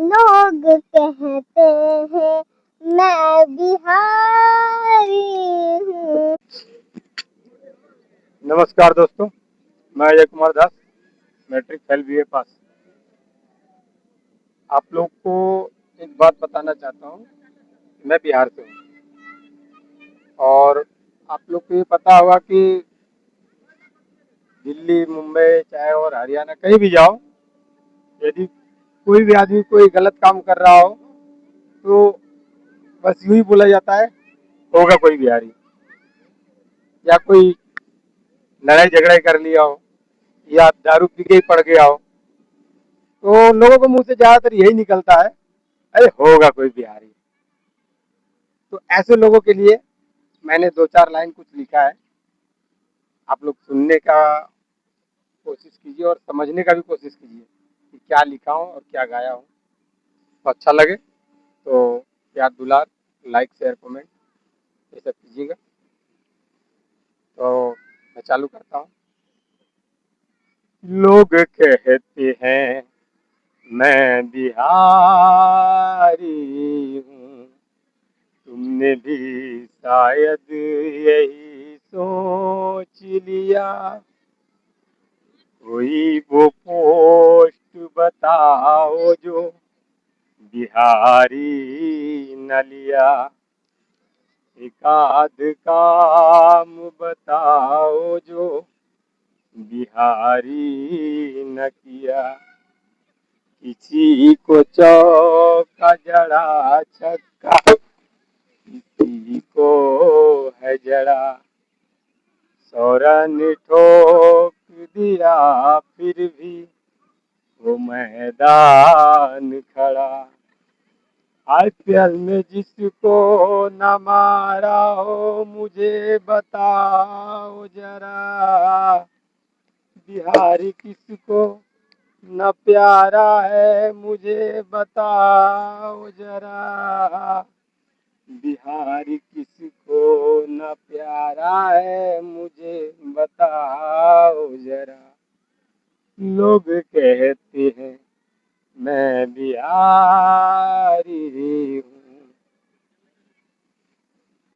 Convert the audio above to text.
लोग कहते हैं मैं बिहारी हूँ। नमस्कार दोस्तों, मैं Ajay Kumar Das, matric fail BA पास। आप लोग को एक बात बताना चाहता हूँ। मैं बिहार से हूँ और आप लोग को ये पता होगा कि दिल्ली, मुंबई चाहे और हरियाणा कहीं भी जाओ, यदि कोई भी आदमी कोई गलत काम कर रहा हो तो बस यूं ही बोला जाता है, होगा कोई बिहारी। या कोई लड़ाई झगड़ा कर लिया हो या दारू पी के ही पड़ गया हो तो लोगों के मुंह से ज्यादातर यही निकलता है, अरे होगा कोई बिहारी। तो ऐसे लोगों के लिए मैंने दो चार लाइन कुछ लिखा है। आप लोग सुनने का कोशिश कीजिए और समझने का भी कोशिश कीजिए कि क्या लिखा हूँ और क्या गाया हूँ। तो अच्छा लगे तो प्यार दुलार, लाइक शेयर कमेंट ये सब कीजिएगा। तो मैं चालू करता हूँ। लोग कहते हैं मैं बिहारी हूँ, तुमने भी शायद यही सोच लिया। कोई वो पोस्ट बताओ जो बिहारी न लिया, एक आध काम बताओ जो बिहारी न किया। किसी को चौका जड़ा छक्का, किसी को है जड़ा, 100 रन ठोक दिया फिर भी वो मैदान खड़ा। आईपीएल में जिसको न मारा हो मुझे बताओ जरा, बिहारी किसको न प्यारा है मुझे बताओ जरा, बिहारी किसको न प्यारा है मुझे बताओ जरा। लोग कहते हैं मैं बिहारी हूँ।